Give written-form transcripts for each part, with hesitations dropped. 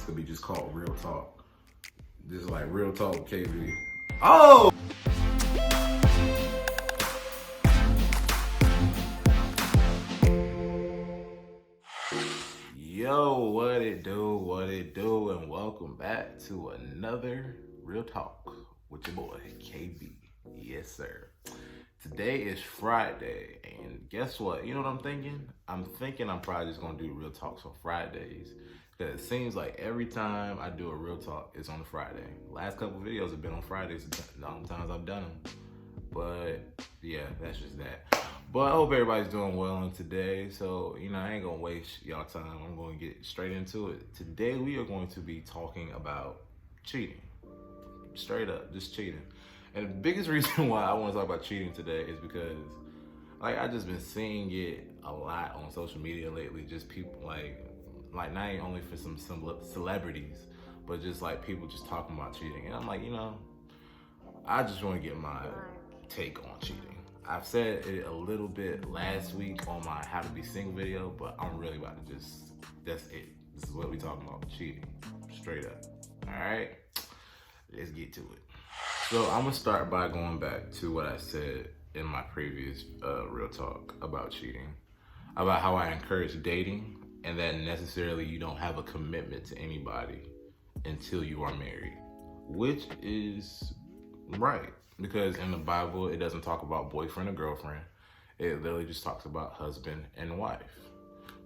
could be just called Real Talk. This is like Real Talk with KB. Oh! Yo, what it do, and welcome back to another Real Talk with your boy, KB. Yes, sir. Today is Friday, and guess what? You know what I'm thinking? I'm thinking I'm probably just gonna do Real Talks on Fridays, because it seems like every time I do a Real Talk, it's on a Friday. Last couple videos have been on Fridays, the only times I've done them. But yeah, that's just that. But I hope everybody's doing well on today. So, I ain't gonna waste y'all time. I'm gonna get straight into it. Today we are going to be talking about cheating. Straight up, just cheating. And the biggest reason why I want to talk about cheating today is because I just been seeing it a lot on social media lately. Just people like not only for some celebrities, but just like people just talking about cheating. And I'm like, I just want to get my take on cheating. I've said it a little bit last week on my How to Be Single video, but I'm really about to that's it. This is what we talking about, cheating, straight up. All right, let's get to it. So I'm gonna start by going back to what I said in my previous Real Talk about cheating, about how I encourage dating and that necessarily you don't have a commitment to anybody until you are married, which is right. Because in the Bible, it doesn't talk about boyfriend or girlfriend. It literally just talks about husband and wife.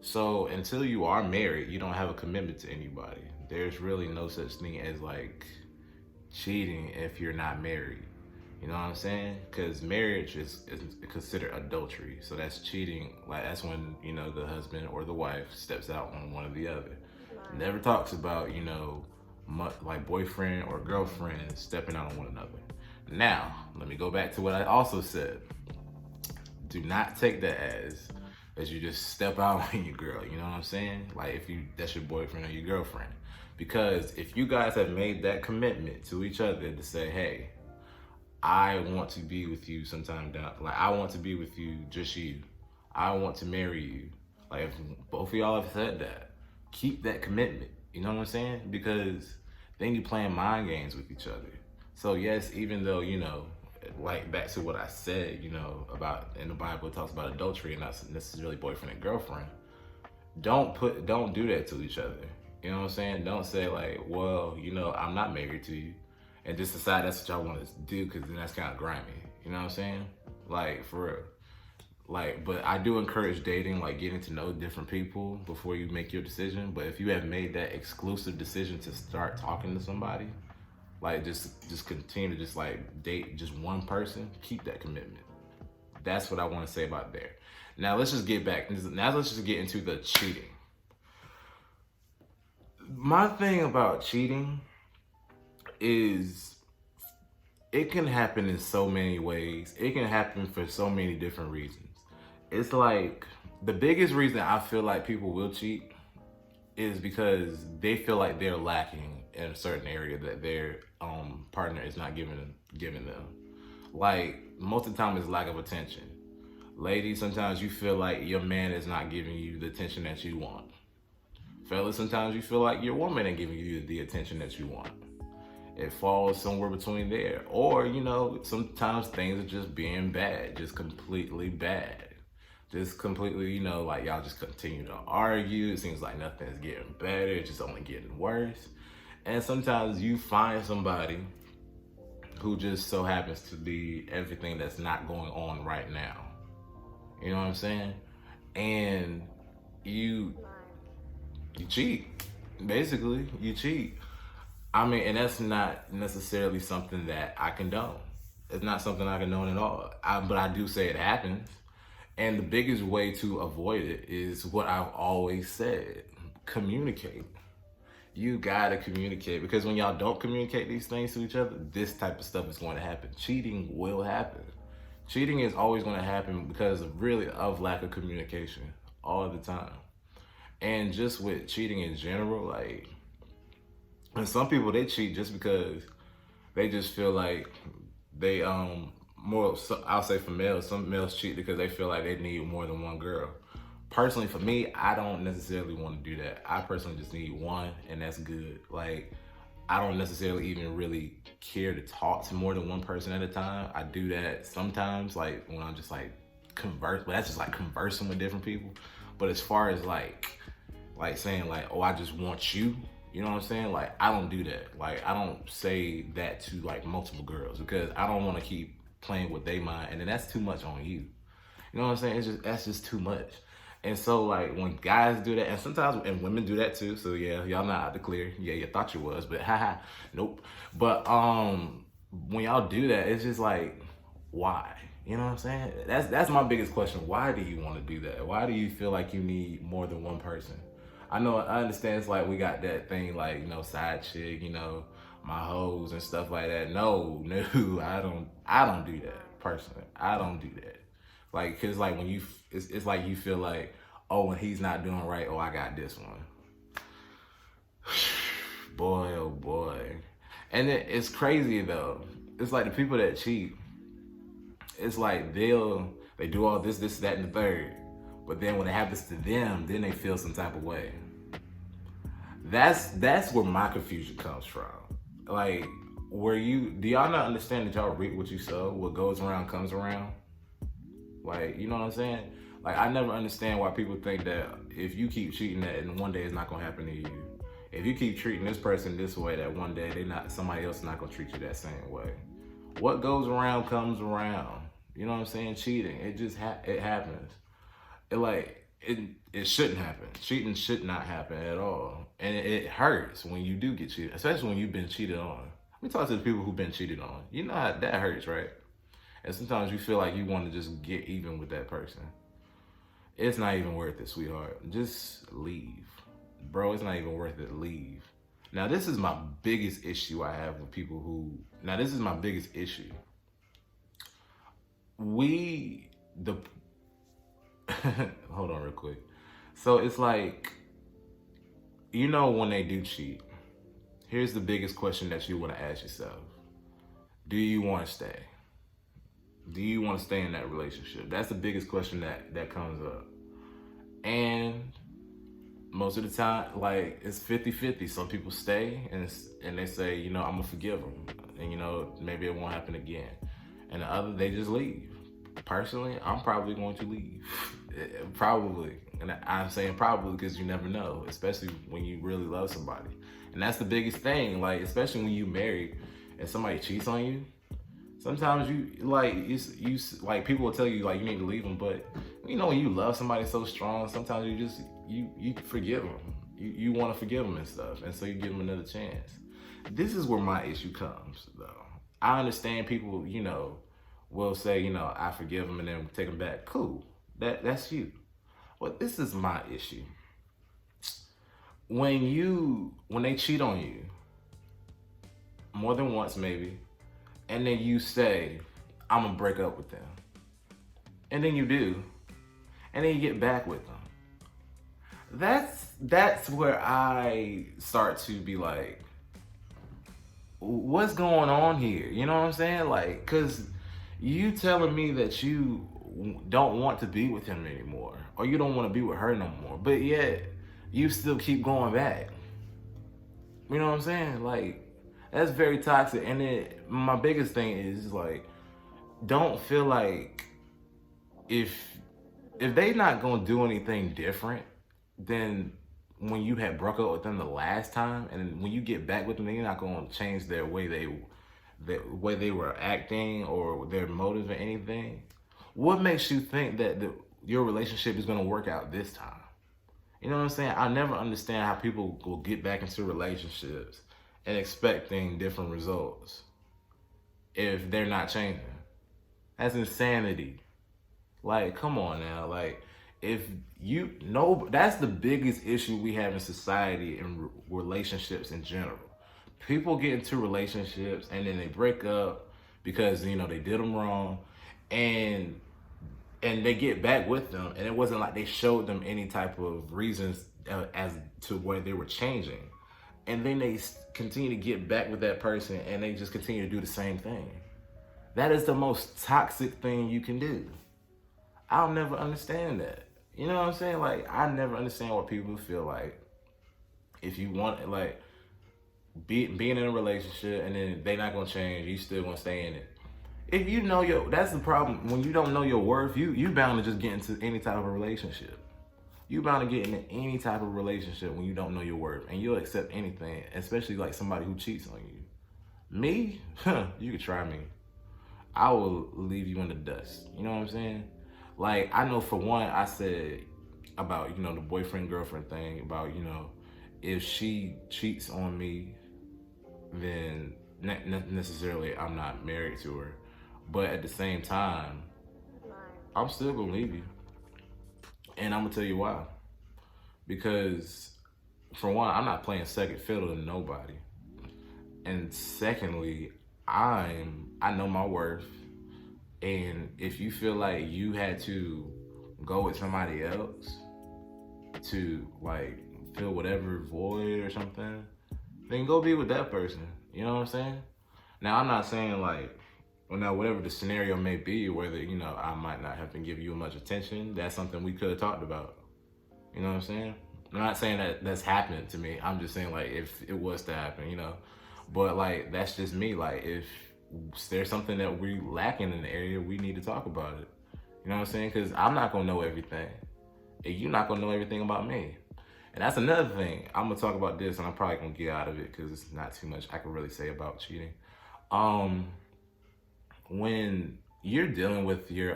So until you are married, you don't have a commitment to anybody. There's really no such thing as cheating if you're not married. You know what I'm saying? Because marriage is considered adultery. So that's cheating. That's when, the husband or the wife steps out on one or the other. Never talks about, boyfriend or girlfriend stepping out on one another. Now, let me go back to what I also said. Do not take that as you just step out on your girl, you know what I'm saying? That's your boyfriend or your girlfriend. Because if you guys have made that commitment to each other to say, hey, I want to be with you sometime down, I want to be with you, just you. I want to marry you. If both of y'all have said that, keep that commitment, you know what I'm saying? Because then you're playing mind games with each other. So yes, even though, back to what I said, about in the Bible, it talks about adultery and not necessarily boyfriend and girlfriend. Don't do that to each other. You know what I'm saying? Don't say well, I'm not married to you, and just decide that's what y'all want to do, because then that's kind of grimy. You know what I'm saying? For real. But I do encourage dating, getting to know different people before you make your decision. But if you have made that exclusive decision to start talking to somebody, just continue to date just one person, keep that commitment. That's what I want to say about there. Now let's just get back. Now let's just get into the cheating. My thing about cheating is it can happen in so many ways. It can happen for so many different reasons. It's the biggest reason I feel like people will cheat is because they feel like they're lacking in a certain area that their partner is not giving them. Most of the time it's lack of attention. Ladies, sometimes you feel like your man is not giving you the attention that you want. Fellas, sometimes you feel like your woman ain't giving you the attention that you want. It falls somewhere between there. Or, sometimes things are just being bad, just completely bad. Just completely, y'all just continue to argue. It seems like nothing is getting better. It's just only getting worse. And sometimes you find somebody who just so happens to be everything that's not going on right now. You know what I'm saying? And you cheat. Basically, you cheat. And that's not necessarily something that I condone. It's not something I condone at all. But I do say it happens. And the biggest way to avoid it is what I've always said: communicate. You gotta communicate, because when y'all don't communicate these things to each other, this type of stuff is going to happen. Cheating will happen. Cheating is always going to happen because of lack of communication all the time. And just with cheating in general, and some people, they cheat just because they just feel like they I'll say for males, some males cheat because they feel like they need more than one girl. personally for me, I don't necessarily want to do that. I personally just need one, and that's good. Like, I don't necessarily even really care to talk to more than one person at a time. I do that sometimes, like when I'm just like converse, but that's just like conversing with different people. But as far as like saying like, oh, I just want you, you know what I'm saying? Like, I don't do that. Like, I don't say that to like multiple girls because I don't want to keep playing with their mind, and then that's too much on you. You know what I'm saying? That's just too much. And so like when guys do that, and sometimes and women do that too. So yeah, y'all not out the clear. Yeah, you thought you was, but haha, nope. But when y'all do that, it's just like, why? You know what I'm saying? That's my biggest question. Why do you want to do that? Why do you feel like you need more than one person? I understand it's like we got that thing like, you know, side chick, you know, my hoes and stuff like that. No, no, I don't do that personally. I don't do that. Like, cause like when it's like you feel like, oh, when he's not doing right, oh, I got this one. Boy, oh boy. And it's crazy though. It's like the people that cheat, it's like they do all this, that, and the third. But then when it happens to them, then they feel some type of way. That's where my confusion comes from. Like, do y'all not understand that y'all reap what you sow? What goes around comes around? Like, you know what I'm saying? Like, I never understand why people think that if you keep cheating that and one day it's not gonna happen to you. If you keep treating this person this way, that one day somebody else is not gonna treat you that same way. What goes around comes around. You know what I'm saying? Cheating, it just it happens. It shouldn't happen. Cheating should not happen at all. And it hurts when you do get cheated, especially when you've been cheated on. We talk to the people who've been cheated on. You know how that hurts, right? And sometimes you feel like you want to just get even with that person. It's not even worth it, sweetheart. Just leave. Bro, it's not even worth it. Leave. Now, this is my biggest issue I have with people this is my biggest issue. Hold on real quick. So it's like, you know, when they do cheat, here's the biggest question that you want to ask yourself. Do you want to stay? Do you want to stay in that relationship? That's the biggest question that comes up. And most of the time, like, it's 50-50. Some people stay and they say, you know, I'm going to forgive them. And, you know, maybe it won't happen again. And the other, they just leave. Personally, I'm probably going to leave. Probably. And I'm saying probably because you never know, especially when you really love somebody. And that's the biggest thing, like, especially when you married and somebody cheats on you. Sometimes you like people will tell you like you need to leave them, but you know when you love somebody so strong, sometimes you forgive them. You want to forgive them and stuff, and so you give them another chance. This is where my issue comes, though. I understand people, you know, will say, you know, I forgive them and then take them back. Cool, that's you. But this is my issue. When they cheat on you, more than once maybe. And then you say, I'm gonna break up with them. And then you do. And then you get back with them. That's where I start to be like, what's going on here? You know what I'm saying? Like, cause you telling me that you don't want to be with him anymore, or you don't want to be with her no more, but yet you still keep going back. You know what I'm saying? Like, that's very toxic. And then my biggest thing is like, don't feel like if they not gonna do anything different than when you had broke up with them the last time, and when you get back with them, they're not gonna change the way they were acting or their motives or anything. What makes you think that your relationship is gonna work out this time? You know what I'm saying? I never understand how people will get back into relationships and expecting different results if they're not changing. That's insanity. Like, come on now. Like, if you know, that's the biggest issue we have in society and relationships in general. People get into relationships and then they break up because, you know, they did them wrong, and they get back with them, and it wasn't like they showed them any type of reasons as to where they were changing. And then they continue to get back with that person, and they just continue to do the same thing. That is the most toxic thing you can do. I'll never understand that. You know what I'm saying? Like, I never understand what people feel like if you want, like, being in a relationship and then they not gonna change, you still gonna stay in it. If you know that's the problem. When you don't know your worth, you bound to just get into any type of relationship. You bound to get into any type of relationship when you don't know your worth, and you'll accept anything, especially like somebody who cheats on you. Me, you could try me. I will leave you in the dust. You know what I'm saying? Like, I know for one, I said about, the boyfriend girlfriend thing about, if she cheats on me, then necessarily I'm not married to her. But at the same time, I'm still gonna leave you. And I'm gonna tell you why. Because for one, I'm not playing second fiddle to nobody. And secondly, I know my worth. And if you feel like you had to go with somebody else to like fill whatever void or something, then go be with that person. You know what I'm saying? Now, I'm not saying like, now whatever the scenario may be, whether, I might not have been giving you much attention, that's something we could have talked about. You know what I'm saying? I'm not saying that that's happened to me. I'm just saying like if it was to happen, But like, that's just me. Like, if there's something that we lacking in the area, we need to talk about it. You know what I'm saying? Because I'm not gonna know everything, and you're not gonna know everything about me. And that's another thing. I'm gonna talk about this, and I'm probably gonna get out of it because it's not too much I can really say about cheating. When you're dealing with your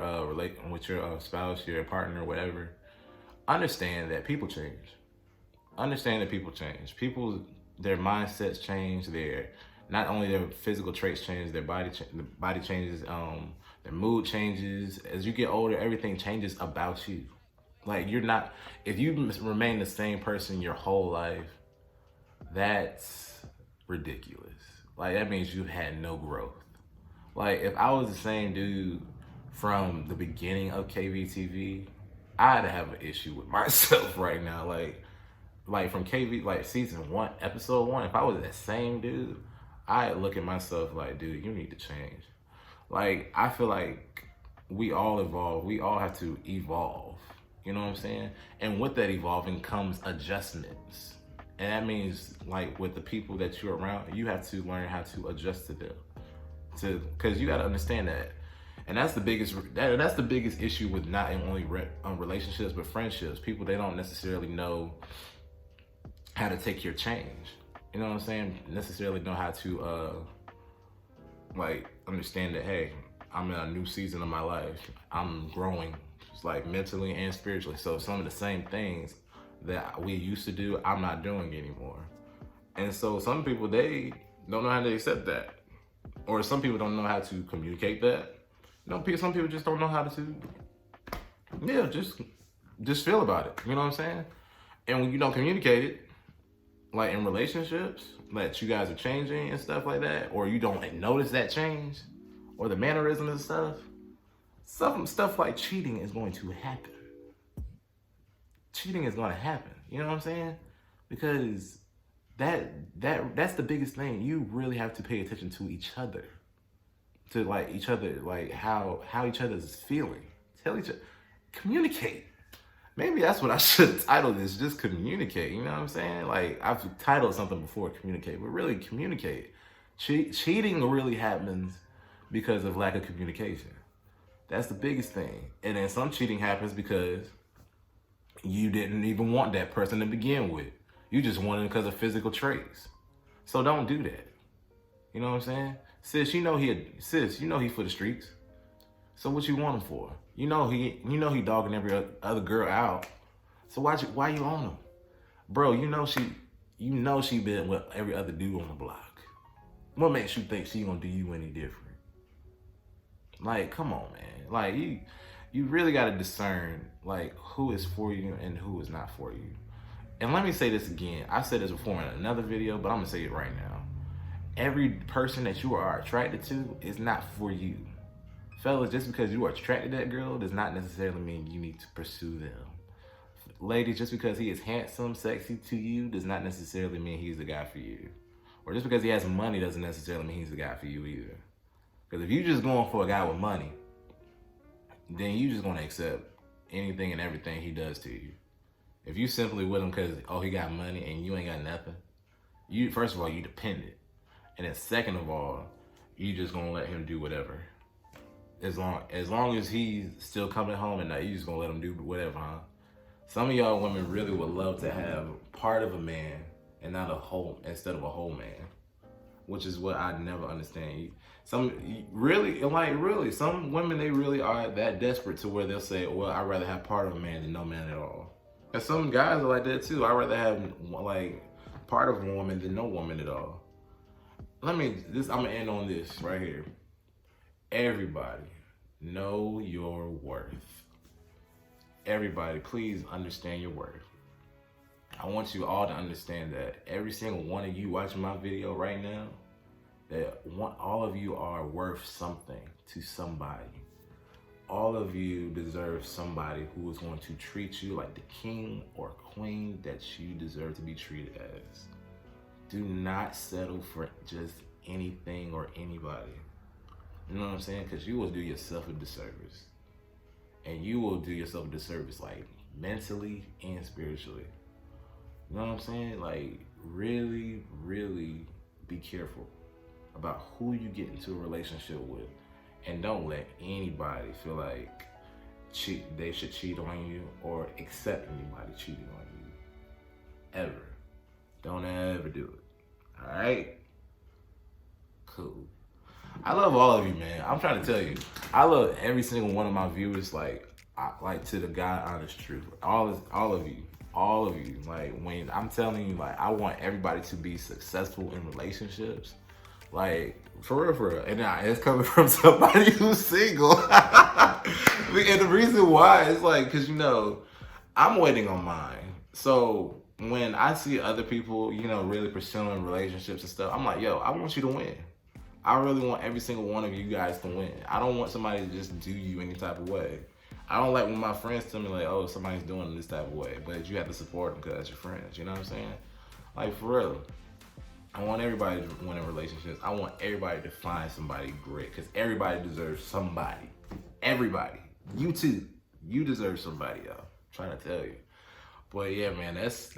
with your spouse, your partner, whatever, understand that people change. Understand that people change. Their mindsets change. Not only their physical traits change, their the body changes. Their mood changes. As you get older, everything changes about you. Like, if you remain the same person your whole life, that's ridiculous. Like, that means you've had no growth. Like, if I was the same dude from the beginning of KVTV, I'd have an issue with myself right now. Like from KV, like season 1, episode 1, if I was that same dude, I'd look at myself like, dude, you need to change. Like, I feel like we all evolve. We all have to evolve. You know what I'm saying? And with that evolving comes adjustments. And that means, like, with the people that you're around, you have to learn how to adjust to them. Because you got to understand that. And that's the biggest issue with not only relationships, but friendships. People, they don't necessarily know how to take your change. You know what I'm saying? Necessarily know how to, understand that, hey, I'm in a new season of my life. I'm growing, just like mentally and spiritually. So some of the same things that we used to do, I'm not doing anymore. And so some people, they don't know how to accept that. Or some people don't know how to communicate that. Some people just don't know how to, just feel about it. You know what I'm saying? And when you don't communicate it, like in relationships, that you guys are changing and stuff like that, or you don't notice that change, or the mannerisms and stuff like cheating is going to happen. Cheating is going to happen. You know what I'm saying? Because that's the biggest thing. You really have to pay attention to each other, to like each other, like how each other is feeling. Tell each other, communicate. Maybe that's what I should title this, just communicate. You know what I'm saying? Like, I've titled something before, communicate, but really communicate. Cheating really happens because of lack of communication. That's the biggest thing. And then some cheating happens because you didn't even want that person to begin with. You just wanted it because of physical traits. So don't do that. You know what I'm saying? Sis, you know he for the streets. So what you want him for? You know he dogging every other girl out. So why you on him? Bro, you know she been with every other dude on the block. What makes you think she gonna do you any different? Like, come on, man. Like, you really gotta discern like who is for you and who is not for you. And let me say this again. I said this before in another video, but I'm gonna say it right now. Every person that you are attracted to is not for you. Fellas, just because you are attracted to that girl does not necessarily mean you need to pursue them. Ladies, just because he is handsome, sexy to you does not necessarily mean he's the guy for you. Or just because he has money doesn't necessarily mean he's the guy for you either. Because if you're just going for a guy with money, then you're just going to accept anything and everything he does to you. If you simply with him because, oh, he got money and you ain't got nothing, you, first of all, you dependent. And then second of all, you just gonna let him do whatever. As long as he's still coming home at night, you just gonna let him do whatever, huh? Some of y'all women really would love to have part of a man and not a whole, instead of a whole man, which is what I never understand. Some women, they really are that desperate to where they'll say, well, I'd rather have part of a man than no man at all. And some guys are like that too. I'd rather have like part of a woman than no woman at all. I'm gonna end on this right here. Everybody, know your worth. Everybody, please understand your worth. I want you all to understand that every single one of you watching my video right now, all of you are worth something to somebody. All of you deserve somebody who is going to treat you like the king or queen that you deserve to be treated as. Do not settle for just anything or anybody. You know what I'm saying? Because you will do yourself a disservice. And you will do yourself a disservice, like mentally and spiritually. You know what I'm saying? Like, really, really be careful about who you get into a relationship with. And don't let anybody feel like they should cheat on you or accept anybody cheating on you. Ever. Don't ever do it. All right? Cool. I love all of you, man. I'm trying to tell you, I love every single one of my viewers, like to the God honest truth. All of you. Like, when I'm telling you, like, I want everybody to be successful in relationships. Like, for real. And it's coming from somebody who's single. And the reason why is like, cause I'm waiting on mine. So when I see other people, really pursuing relationships and stuff, I'm like, yo, I want you to win. I really want every single one of you guys to win. I don't want somebody to just do you any type of way. I don't like when my friends tell me like, oh, somebody's doing this type of way, but you have to support them because that's your friends. You know what I'm saying? Like, for real. I want everybody to win in relationships. I want everybody to find somebody great because everybody deserves somebody. Everybody. You too. You deserve somebody, y'all. I'm trying to tell you. But yeah, man, that's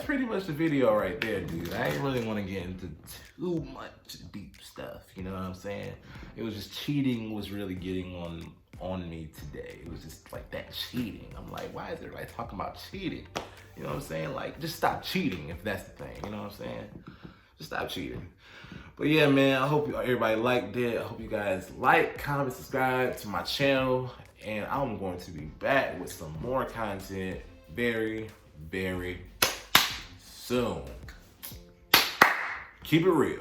pretty much the video right there, dude. I ain't really want to get into too much deep stuff. You know what I'm saying? It was just cheating was really getting on me today. It was just like that cheating. I'm like, why is everybody talking about cheating? You know what I'm saying? Like, just stop cheating if that's the thing. You know what I'm saying? Just stop cheating. But yeah, man, I hope everybody liked it. I hope you guys like, comment, subscribe to my channel. And I'm going to be back with some more content very, very soon. Keep it real.